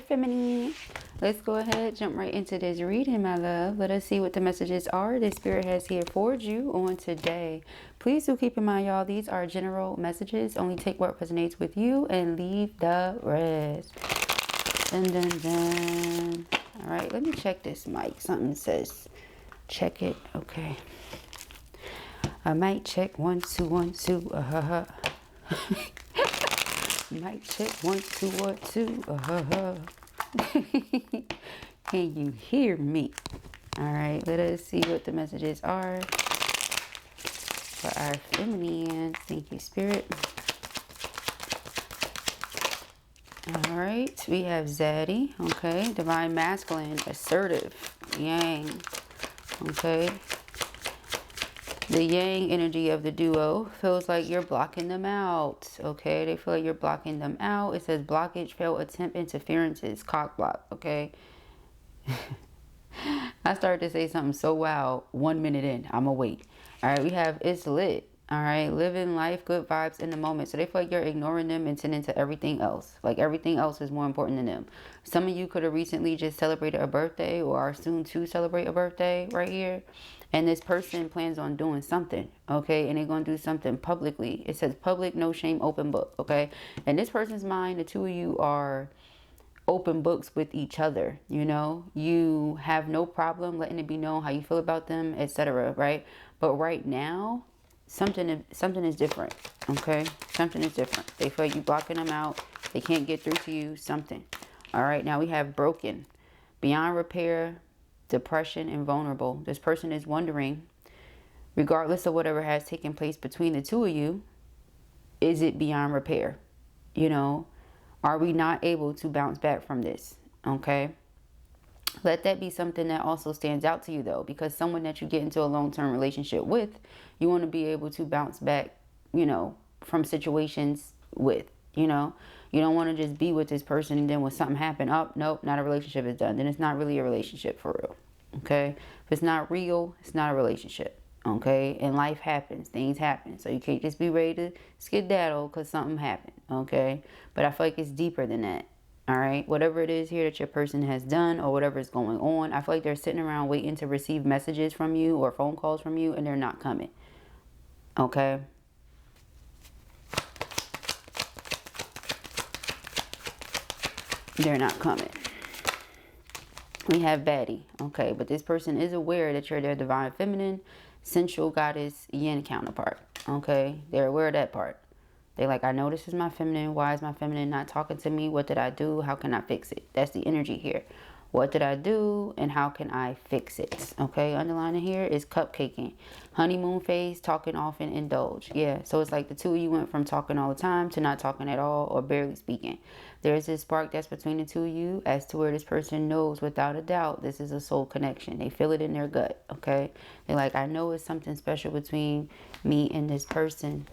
feminine. Let's go ahead, jump right into this reading, my love. Let us see what the messages are the Spirit has here for you on today. Please do keep in mind, y'all, these are general messages. Only take what resonates with you and leave the rest. Dun, dun, dun. All right, let me check this mic. Something says check it. Okay. I might check 1 2 1 2. Mic check 1 2 1 2. Can you hear me? All right, let us see what the messages are for our feminines. Thank you, Spirit. All right, we have Zaddy. Okay, divine masculine, assertive, yang. Okay. The yang energy of the duo feels like you're blocking them out. Okay, they feel like you're blocking them out. It says blockage, failed attempt, interferences, cock block. Okay. I started to say something so wild 1 minute in. I'ma wait. All right, we have it's lit. All right, living life, good vibes in the moment. So they feel like you're ignoring them and tending to everything else. Like everything else is more important than them. Some of you could have recently just celebrated a birthday or are soon to celebrate a birthday right here. And this person plans on doing something, okay? And they're going to do something publicly. It says public, no shame, open book, okay? And this person's mind, the two of you are open books with each other, you know? You have no problem letting it be known how you feel about them, etc., right? But right now, something is different, okay? Something is different. They feel like you blocking them out. They can't get through to you, something. All right, now we have broken, beyond repair, depression, and vulnerable. This person is wondering, regardless of whatever has taken place between the two of you, is it beyond repair? You know, are we not able to bounce back from this? Okay. Let that be something that also stands out to you, though, because someone that you get into a long-term relationship with, you want to be able to bounce back, you know, from situations with, you know, you don't want to just be with this person and then when something happened, oh, nope, not a relationship is done. Then it's not really a relationship for real. Okay. If it's not real, it's not a relationship. Okay. And life happens. Things happen. So you can't just be ready to skedaddle because something happened. Okay. But I feel like it's deeper than that. All right. Whatever it is here that your person has done or whatever is going on, I feel like they're sitting around waiting to receive messages from you or phone calls from you and they're not coming. Okay. They're not coming. We have baddie. Okay, but this person is aware that you're their divine feminine, sensual goddess, yin counterpart. Okay, they're aware of that part. They're like, I know this is my feminine. Why is my feminine not talking to me? What did I do? How can I fix it? That's the energy here. What did I do and how can I fix it? Okay, underlining here is cupcaking. Honeymoon phase, talking often, indulge. Yeah, so it's like the two of you went from talking all the time to not talking at all or barely speaking. There's this spark that's between the two of you as to where this person knows without a doubt this is a soul connection. They feel it in their gut, okay? They're like, I know it's something special between me and this person.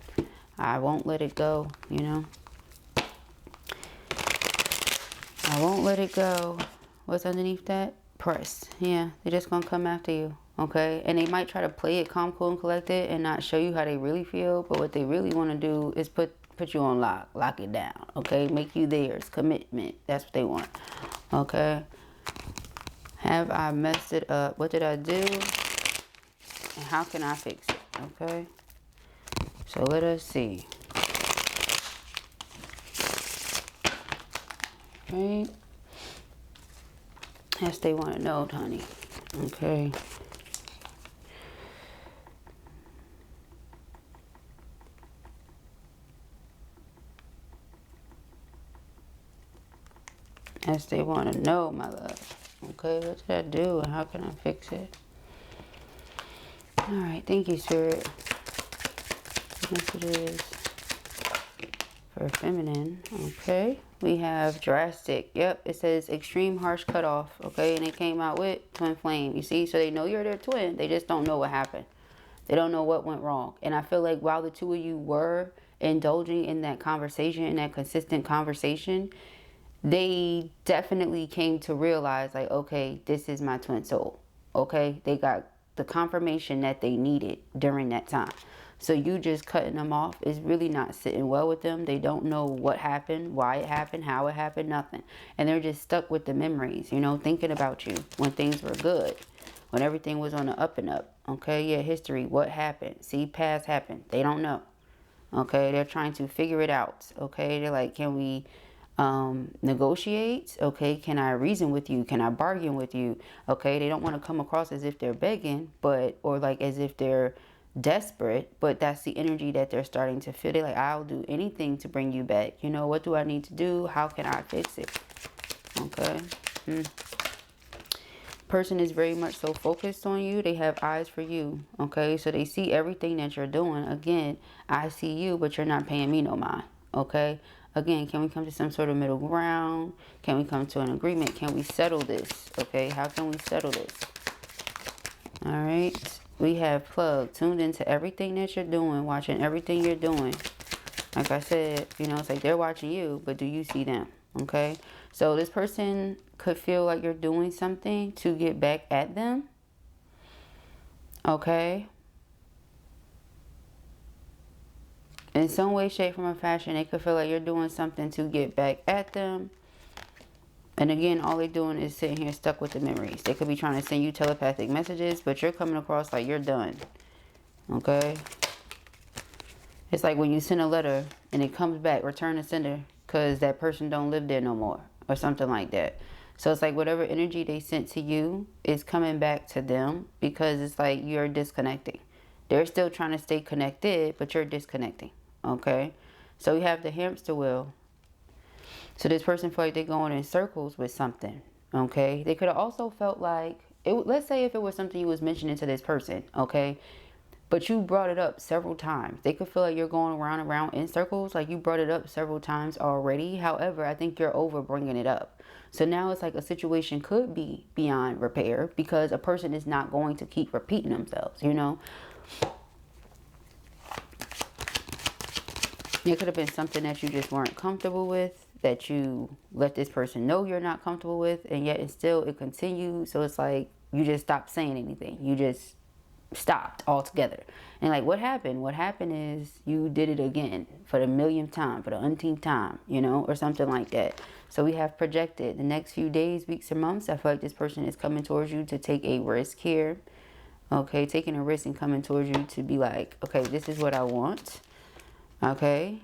I won't let it go, you know? I won't let it go. What's underneath that? Press. Yeah, they're just gonna come after you, okay? And they might try to play it calm, cool, and collected and not show you how they really feel. But what they really want to do is put you on lock it down, okay? Make you theirs, commitment. That's what they want, okay? Have I messed it up? What did I do? And how can I fix it, okay? So let us see. Okay. Yes, they want to know, honey. Okay. Yes, they want to know, my love. Okay, what did I do and how can I fix it? All right, thank you, Spirit. Messages for feminine. Okay, we have drastic. Yep, it says extreme harsh cutoff. Okay, and it came out with twin flame. You see, so they know you're their twin. They just don't know what happened. They don't know what went wrong. And I feel like while the two of you were indulging in that conversation, in that consistent conversation, they definitely came to realize like, okay, this is my twin soul. Okay, they got the confirmation that they needed during that time. So you just cutting them off is really not sitting well with them. They don't know what happened, why it happened, how it happened, nothing. And they're just stuck with the memories, you know, thinking about you when things were good, when everything was on the up and up. Okay, yeah, history, what happened? See, past happened. They don't know. Okay, they're trying to figure it out. Okay, they're like, can we negotiate? Okay, can I reason with you? Can I bargain with you? Okay, they don't want to come across as if they're begging, but, or like as if they're desperate, but that's the energy that they're starting to feel. They're like, I'll do anything to bring you back. You know, what do I need to do? How can I fix it? Okay. Person is very much so focused on you. They have eyes for you. Okay, so they see everything that you're doing. Again, I see you, but you're not paying me no mind. Okay, again, can we come to some sort of middle ground? Can we come to an agreement? Can we settle this? Okay, how can we settle this? All right, we have plug, tuned into everything that you're doing, watching everything you're doing. Like I said, you know, it's like they're watching you, but do you see them? Okay, so this person could feel like you're doing something to get back at them. Okay, in some way, shape, form, or fashion, they could feel like you're doing something to get back at them. And again, all they're doing is sitting here stuck with the memories. They could be trying to send you telepathic messages, but you're coming across like you're done. Okay, it's like when you send a letter and it comes back, return to sender, because that person don't live there no more, or something like that. So it's like whatever energy they sent to you is coming back to them, because it's like you're disconnecting. They're still trying to stay connected, but you're disconnecting. Okay, so we have the hamster wheel. So this person felt like they're going in circles with something. Okay, they could have also felt like it. Let's say if it was something you was mentioning to this person. Okay, but you brought it up several times. They could feel like you're going around and around in circles, like you brought it up several times already. However, I think you're over bringing it up. So now it's like a situation could be beyond repair, because a person is not going to keep repeating themselves, you know. It could have been something that you just weren't comfortable with, that you let this person know you're not comfortable with, and yet it continued. So it's like you just stopped saying anything. You just stopped altogether. And like, what happened? What happened is you did it again for the millionth time, for the umpteenth time, you know, or something like that. So we have projected the next few days, weeks, or months. I feel like this person is coming towards you to take a risk here. Okay, taking a risk and coming towards you to be like, okay, this is what I want. Okay,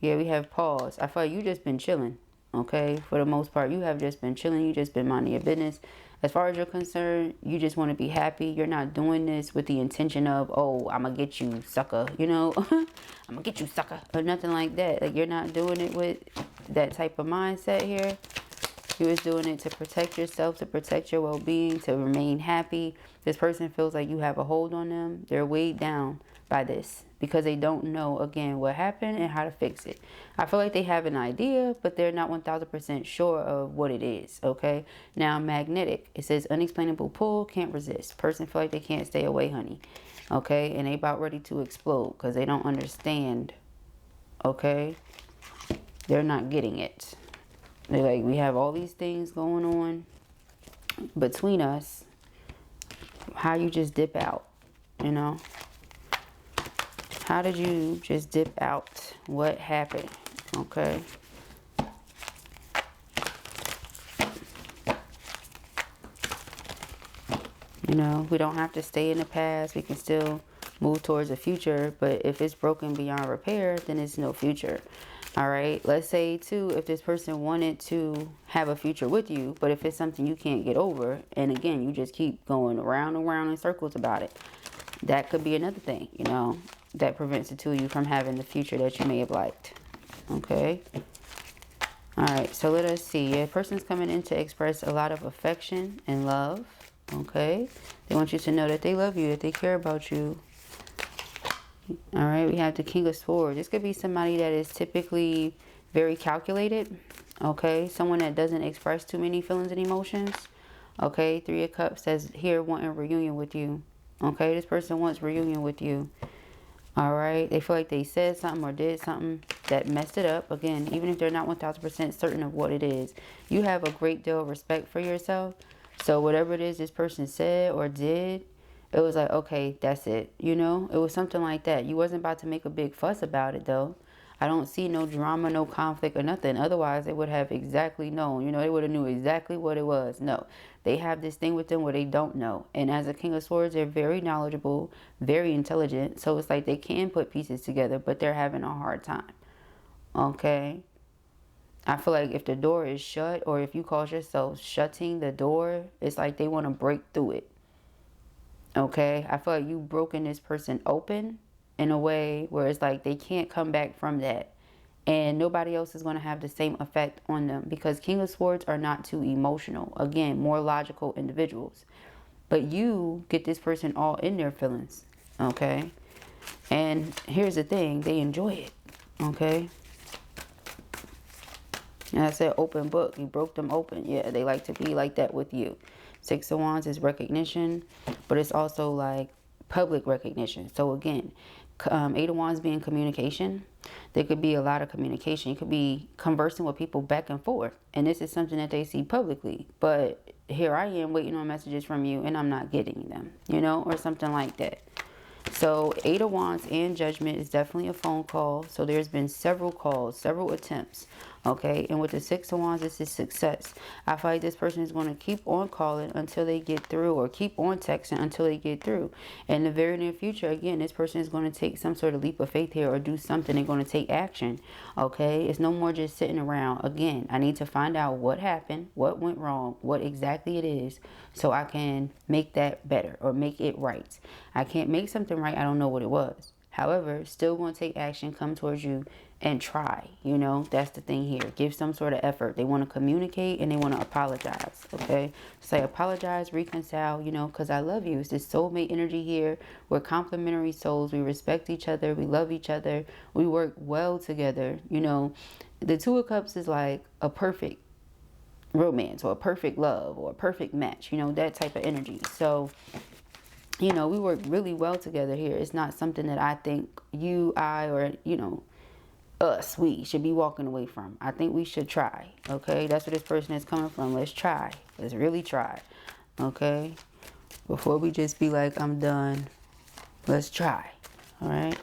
yeah, we have pause. I feel like you just been chilling. Okay, for the most part, you have just been chilling. You just been minding your business. As far as you're concerned, you just want to be happy. You're not doing this with the intention of, oh, I'm going to get you, sucker, you know. I'm going to get you, sucker, or nothing like that. Like, you're not doing it with that type of mindset here. You was doing it to protect yourself, to protect your well-being, to remain happy. This person feels like you have a hold on them. They're weighed down by this because they don't know, again, what happened and how to fix it. I feel like they have an idea, but they're not 1000% sure of what it is, okay? Now, magnetic. It says unexplainable pull, can't resist. Person feel like they can't stay away, honey, okay? And they about ready to explode because they don't understand, okay? They're not getting it. They're like, we have all these things going on between us. How you just dip out, you know? How did you just dip out? What happened? Okay. You know, we don't have to stay in the past. We can still move towards the future. But if it's broken beyond repair, then it's no future. All right. Let's say, too, if this person wanted to have a future with you, but if it's something you can't get over, and again, you just keep going around and around in circles about it, that could be another thing, you know, that prevents the two of you from having the future that you may have liked. Okay. All right. So let us see. A person's coming in to express a lot of affection and love. Okay. They want you to know that they love you, that they care about you. All right. We have the King of Swords. This could be somebody that is typically very calculated. Okay. Someone that doesn't express too many feelings and emotions. Okay. Three of Cups says here wanting reunion with you. Okay. This person wants reunion with you. All right. They feel like they said something or did something that messed it up. Again, even if they're not 1000% certain of what it is, you have a great deal of respect for yourself. So whatever it is this person said or did, It was like, okay, that's it. You know, it was something like that. You wasn't about to make a big fuss about it though. I don't see no drama, no conflict or nothing. Otherwise, they would have exactly known. You know, they would have knew exactly what it was. No, they have this thing with them where they don't know. And as a King of Swords, they're very knowledgeable, very intelligent. So it's like they can put pieces together, but they're having a hard time. Okay? I feel like if the door is shut, or if you call yourself shutting the door, it's like they want to break through it. Okay? I feel like you've broken this person open in a way where it's like they can't come back from that. And nobody else is going to have the same effect on them, because King of Swords are not too emotional. Again, more logical individuals. But you get this person all in their feelings. Okay? And here's the thing. They enjoy it. Okay? And I said open book. You broke them open. Yeah, they like to be like that with you. Six of Wands is recognition, but it's also like public recognition. So again, Eight of Wands being communication. There could be a lot of communication. You could be conversing with people back and forth. And this is something that they see publicly. But here I am waiting on messages from you and I'm not getting them, you know, or something like that. So Eight of Wands and Judgment is definitely a phone call. So there's been several calls, several attempts. Okay, and with the Six of Wands, this is success. I feel like this person is going to keep on calling until they get through, or keep on texting until they get through. And in the very near future, again, this person is going to take some sort of leap of faith here, or do something. They're going to take action. Okay, it's no more just sitting around. Again, I need to find out what happened, what went wrong, what exactly it is, so I can make that better or make it right. I can't make something right. I don't know what it was. However, still going to take action, come towards you and try. You know, that's the thing here. Give some sort of effort. They want to communicate and they want to apologize. Okay, say apologize, reconcile, you know, because I love you. It's this soulmate energy here. We're complementary souls. We respect each other. We love each other. We work well together. You know, the Two of Cups is like a perfect romance, or a perfect love, or a perfect match, you know, that type of energy. So, you know, we work really well together here. It's not something that I think you, I, or, you know, us, we should be walking away from. I think we should try. Okay, that's where this person is coming from. Let's try. Let's really try. Okay, before we just be like, I'm done. Let's try. All right.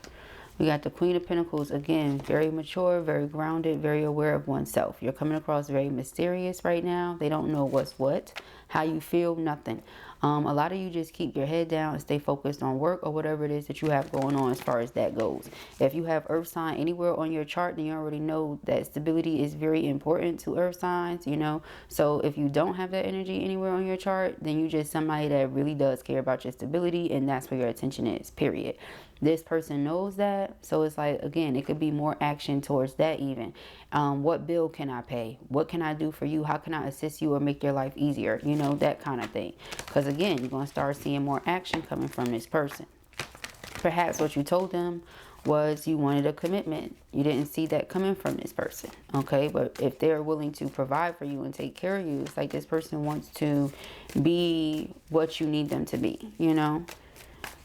We got the Queen of Pentacles. Again, very mature, very grounded, very aware of oneself. You're coming across very mysterious right now. They don't know what's what, how you feel, nothing. A lot of you just keep your head down and stay focused on work or whatever it is that you have going on as far as that goes. If you have earth sign anywhere on your chart, then you already know that stability is very important to earth signs, you know. So if you don't have that energy anywhere on your chart, then you just somebody that really does care about your stability, and that's where your attention is, period. This person knows that. So it's like, again, it could be more action towards that even. What bill can I pay? What can I do for you? How can I assist you or make your life easier? You know, that kind of thing. Because again, you're going to start seeing more action coming from this person. Perhaps what you told them was you wanted a commitment. You didn't see that coming from this person. Okay, but if they're willing to provide for you and take care of you, it's like this person wants to be what you need them to be, you know.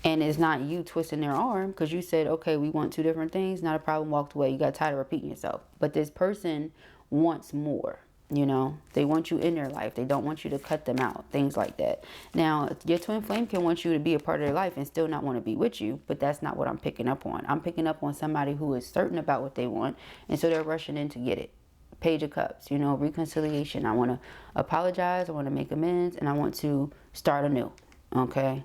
And it's not you twisting their arm because you said, okay, we want two different things. Not a problem. Walked away. You got tired of repeating yourself. But this person wants more. You know, they want you in their life. They don't want you to cut them out. Things like that. Now, your twin flame can want you to be a part of their life and still not want to be with you. But that's not what I'm picking up on. I'm picking up on somebody who is certain about what they want. And so they're rushing in to get it. Page of Cups, you know, reconciliation. I want to apologize. I want to make amends. And I want to start anew. Okay.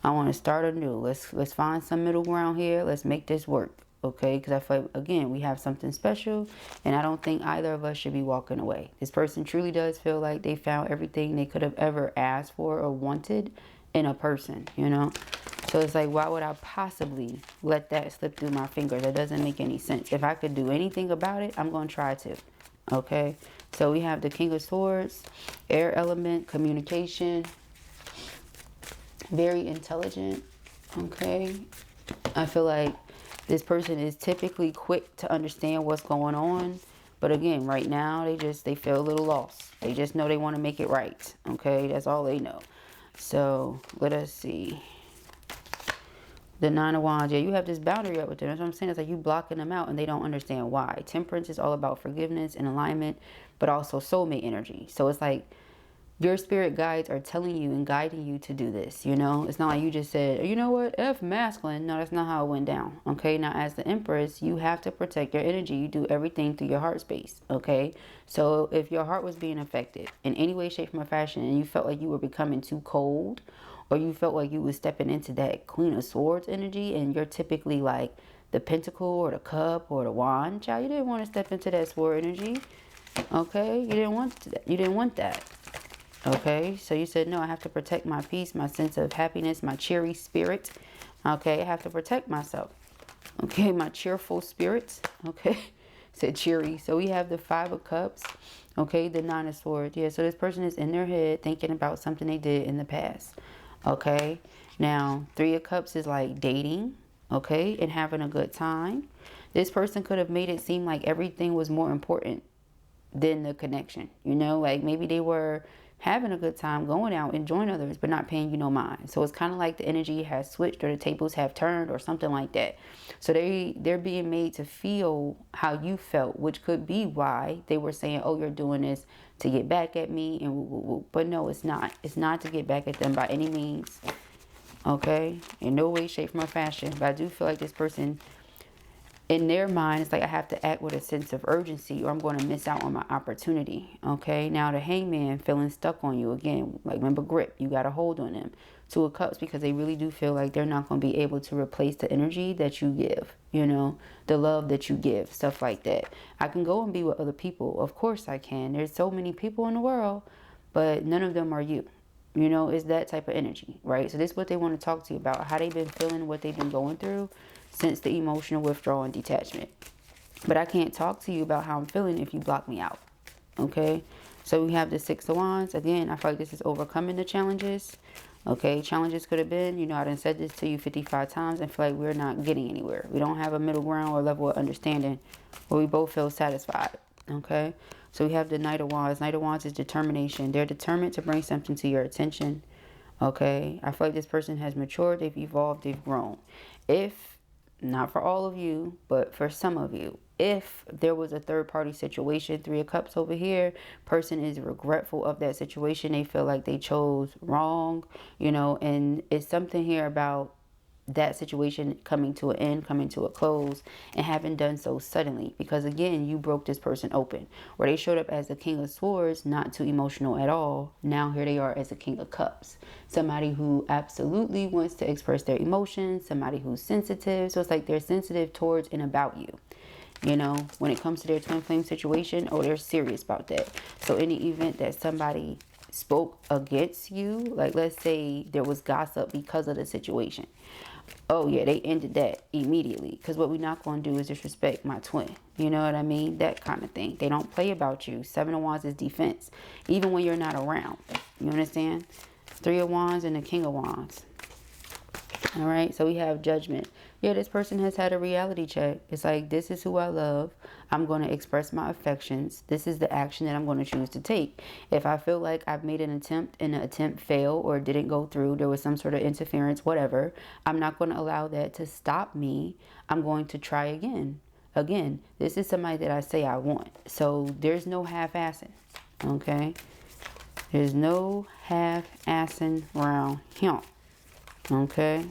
I want to start anew. Let's find some middle ground here. Let's make this work, okay? Because I feel like, again, we have something special, and I don't think either of us should be walking away. This person truly does feel like they found everything they could have ever asked for or wanted in a person, you know? So it's like, why would I possibly let that slip through my fingers? That doesn't make any sense. If I could do anything about it, I'm going to try to, okay? So we have the King of Swords, air element, communication, very intelligent. Okay, I feel like this person is typically quick to understand what's going on, but again, right now they feel a little lost. They just know they want to make it right. Okay, that's all they know. So let us see. The Nine of Wands. Yeah, you have this boundary up with them. That's what I'm saying. It's like you blocking them out and they don't understand why. Temperance is all about forgiveness and alignment, but also soulmate energy. So it's like Your spirit guides are telling you and guiding you to do this, you know. It's not like you just said, you know what, F masculine. No, that's not how it went down. Okay, now as the Empress, you have to protect your energy. You do everything through your heart space. Okay, so if your heart was being affected in any way, shape, or fashion, and you felt like you were becoming too cold, or you felt like you was stepping into that Queen of Swords energy, and you're typically like the Pentacle or the Cup or the Wand, child, you didn't want to step into that Sword energy. Okay, you didn't want that. You didn't want that. Okay, so you said, no, I have to protect my peace, my sense of happiness, my cheery spirit. Okay, I have to protect myself. Okay, my cheerful spirit. Okay, said cheery. So we have the 5 of Cups. Okay, the 9 of Swords. Yeah, so this person is in their head thinking about something they did in the past. Okay, now 3 of Cups is like dating. Okay, and having a good time. This person could have made it seem like everything was more important than the connection, you know, like maybe they were having a good time going out, enjoying others, but not paying you no mind. So it's kind of like the energy has switched, or the tables have turned, or something like that. So they're being made to feel how you felt, which could be why they were saying, oh, you're doing this to get back at me, and woo, woo, woo. But no, it's not. It's not to get back at them by any means. Okay, in no way, shape, or fashion. But I do feel like this person, in their mind, it's like I have to act with a sense of urgency, or I'm going to miss out on my opportunity. Okay, now the Hangman feeling stuck on you again. Like, remember, grip. You got a hold on them. 2 of Cups, because they really do feel like they're not going to be able to replace the energy that you give. You know, the love that you give, stuff like that. I can go and be with other people. Of course I can. There's so many people in the world, but none of them are you. You know, it's that type of energy, right? So this is what they want to talk to you about, how they've been feeling, what they've been going through since the emotional withdrawal and detachment. But I can't talk to you about how I'm feeling if you block me out. Okay, so we have the 6 of Wands. Again, I feel like this is overcoming the challenges. Okay, challenges could have been, you know, I done said this to you 55 times and feel like we're not getting anywhere. We don't have a middle ground or level of understanding where we both feel satisfied. Okay, so we have the Knight of Wands. Knight of Wands is determination. They're determined to bring something to your attention. Okay, I feel like this person has matured, they've evolved, they've grown. If, not for all of you, but for some of you, if there was a third party situation, 3 of Cups over here, person is regretful of that situation. They feel like they chose wrong, you know, and it's something here about that situation coming to an end, coming to a close, and having done so suddenly, because again, you broke this person open, where they showed up as the King of Swords, not too emotional at all. Now here they are as the King of Cups, somebody who absolutely wants to express their emotions, somebody who's sensitive. So it's like they're sensitive towards and about you. You know, when it comes to their twin flame situation, oh, they're serious about that. So any event that somebody spoke against you, like let's say there was gossip because of the situation, oh yeah, they ended that immediately, because what we're not going to do is disrespect my twin. You know what I mean? That kind of thing. They don't play about you. 7 of Wands is defense, even when you're not around. You understand? 3 of Wands and the King of Wands. All right, so we have judgment. Yeah, this person has had a reality check. It's like, this is who I love. I'm going to express my affections. This is the action that I'm going to choose to take. If I feel like I've made an attempt and the attempt failed or didn't go through, there was some sort of interference, whatever, I'm not going to allow that to stop me. I'm going to try again. Again, this is somebody that I say I want. So there's no half-assing, okay? There's no half-assing around him, okay?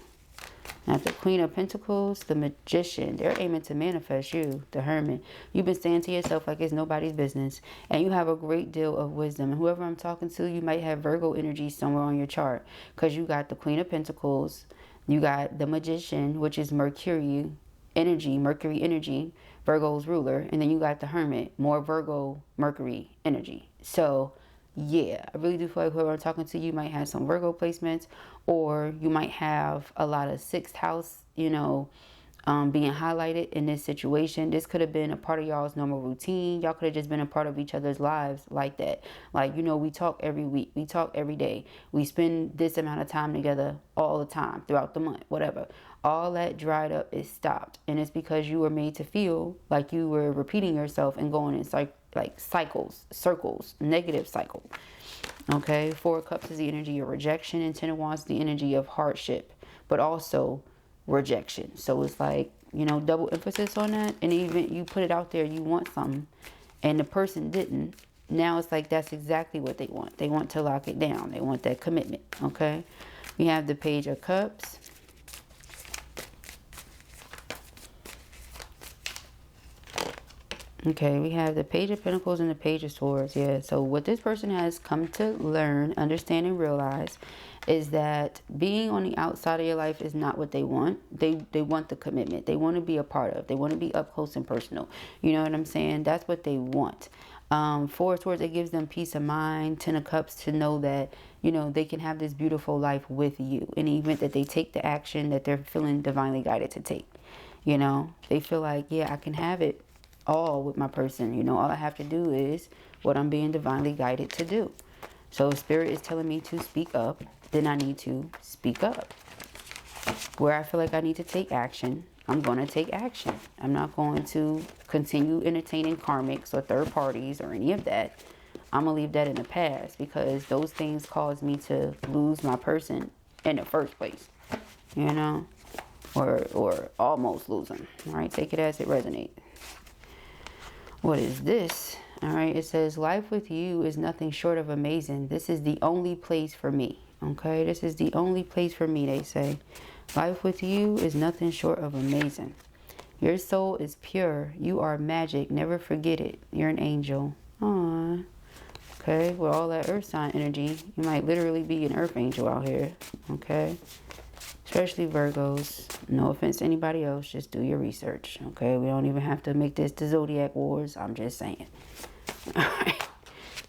Now the Queen of Pentacles, the Magician, they're aiming to manifest you, the Hermit. You've been saying to yourself like it's nobody's business, and you have a great deal of wisdom. And whoever I'm talking to, you might have Virgo energy somewhere on your chart, because you got the Queen of Pentacles, you got the Magician, which is Mercury energy, Virgo's ruler, and then you got the Hermit, more Virgo, Mercury energy. So yeah, I really do feel like whoever I'm talking to, you might have some Virgo placements, or you might have a lot of 6th house, you know, being highlighted in this situation. This could have been a part of y'all's normal routine. Y'all could have just been a part of each other's lives like that. Like, you know, we talk every week, we talk every day, we spend this amount of time together all the time throughout the month, whatever. All that dried up is stopped, and it's because you were made to feel like you were repeating yourself and going in like cycles, circles, negative cycle. Okay, 4 of Cups is the energy of rejection, and 10 of Wands is the energy of hardship, but also rejection. So it's like, you know, double emphasis on that. And even you put it out there, you want something, and the person didn't, now it's like that's exactly what they want. They want to lock it down. They want that commitment, okay? We have the Page of Cups. Okay, we have the Page of Pentacles and the Page of Swords. Yeah, so what this person has come to learn, understand, and realize is that being on the outside of your life is not what they want. They want the commitment. They want to be a part of. They want to be up close and personal. You know what I'm saying? That's what they want. Four of Swords, it gives them peace of mind. Ten of Cups, to know that, you know, they can have this beautiful life with you in the event that they take the action that they're feeling divinely guided to take. You know, they feel like, yeah, I can have it all with my person. You know, all I have to do is what I'm being divinely guided to do. So Spirit is telling me to speak up, then I need to speak up. Where I feel like I need to take action, I'm going to take action. I'm not going to continue entertaining karmics or third parties or any of that. I'm going to leave that in the past, because those things caused me to lose my person in the first place, you know, or almost lose them. All right, take it as it resonates. What is this? All right, it says, life with you is nothing short of amazing. This is the only place for me. Okay, this is the only place for me, they say. Life with you is nothing short of amazing. Your soul is pure. You are magic. Never forget it. You're an angel. Aww. Okay, with all that earth sign energy, you might literally be an earth angel out here. Okay, especially Virgos. No offense to anybody else, just do your research. Okay, we don't even have to make this the zodiac wars. I'm just saying. All right,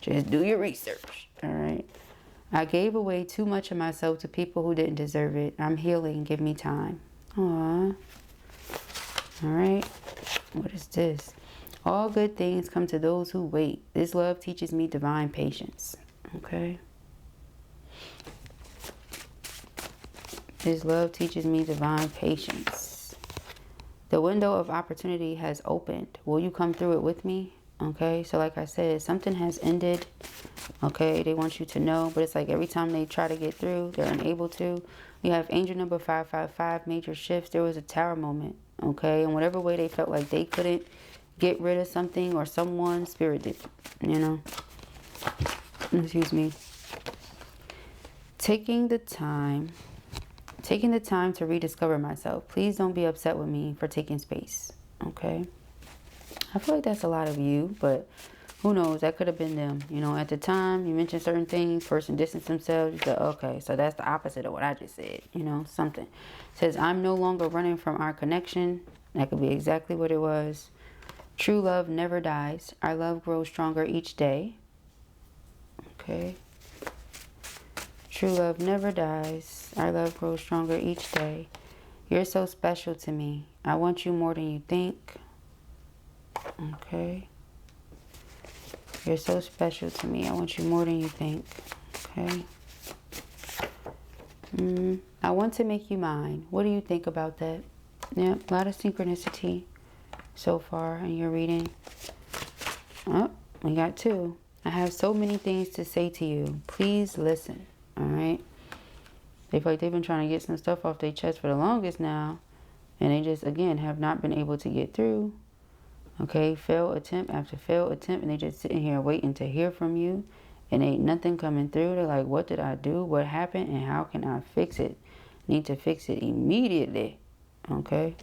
just do your research. All right. I gave away too much of myself to people who didn't deserve it. I'm healing. Give me time. Aww. All right. What is this? All good things come to those who wait. This love teaches me divine patience. Okay. This love teaches me divine patience. The window of opportunity has opened. Will you come through it with me? Okay. So like I said, something has ended. Okay, they want you to know, but it's like every time they try to get through, they're unable to. We have angel number 555, major shifts. There was a tower moment, okay? In whatever way they felt like they couldn't get rid of something or someone, Spirit did, you know? Excuse me. Taking the time to rediscover myself. Please don't be upset with me for taking space, okay? I feel like that's a lot of you, but who knows? That could have been them. You know, at the time, you mentioned certain things, person distanced themselves. You said, okay, so that's the opposite of what I just said. You know, something. It says, I'm no longer running from our connection. That could be exactly what it was. True love never dies. Our love grows stronger each day. Okay. True love never dies. Our love grows stronger each day. You're so special to me. I want you more than you think. Okay. You're so special to me. I want you more than you think. Okay. I want to make you mine. What do you think about that? Yeah, a lot of synchronicity so far in your reading. Oh, we got two. I have so many things to say to you. Please listen. All right. They feel like they've been trying to get some stuff off their chest for the longest now. And they just, again, have not been able to get through. Okay, failed attempt after failed attempt, and they just sitting here waiting to hear from you, and ain't nothing coming through. They're like, what did I do? What happened? And how can I fix it? Need to fix it immediately. Okay,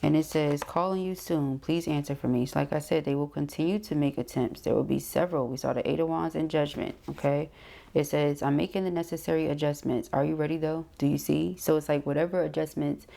and it says, calling you soon. Please answer for me. So like I said, they will continue to make attempts. There will be several. We saw the Eight of Wands and Judgment. Okay, it says, I'm making the necessary adjustments. Are you ready though? Do you see? So it's like whatever adjustments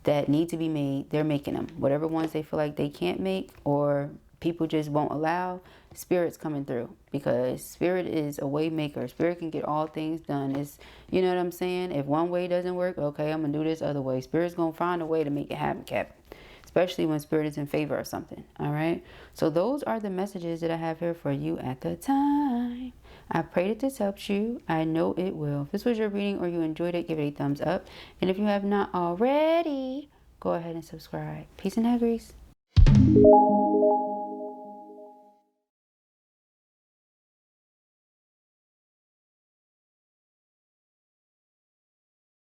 that need to be made, they're making them. Whatever ones they feel like they can't make or people just won't allow, Spirit's coming through, because Spirit is a way maker. Spirit can get all things done. It's, you know what I'm saying? If one way doesn't work, okay, I'm gonna do this other way. Spirit's gonna find a way to make it happen, Cap. Especially when Spirit is in favor of something. All right. So those are the messages that I have here for you at the time. I pray that this helps you. I know it will. If this was your reading or you enjoyed it, give it a thumbs up. And if you have not already, go ahead and subscribe. Peace and hair grease.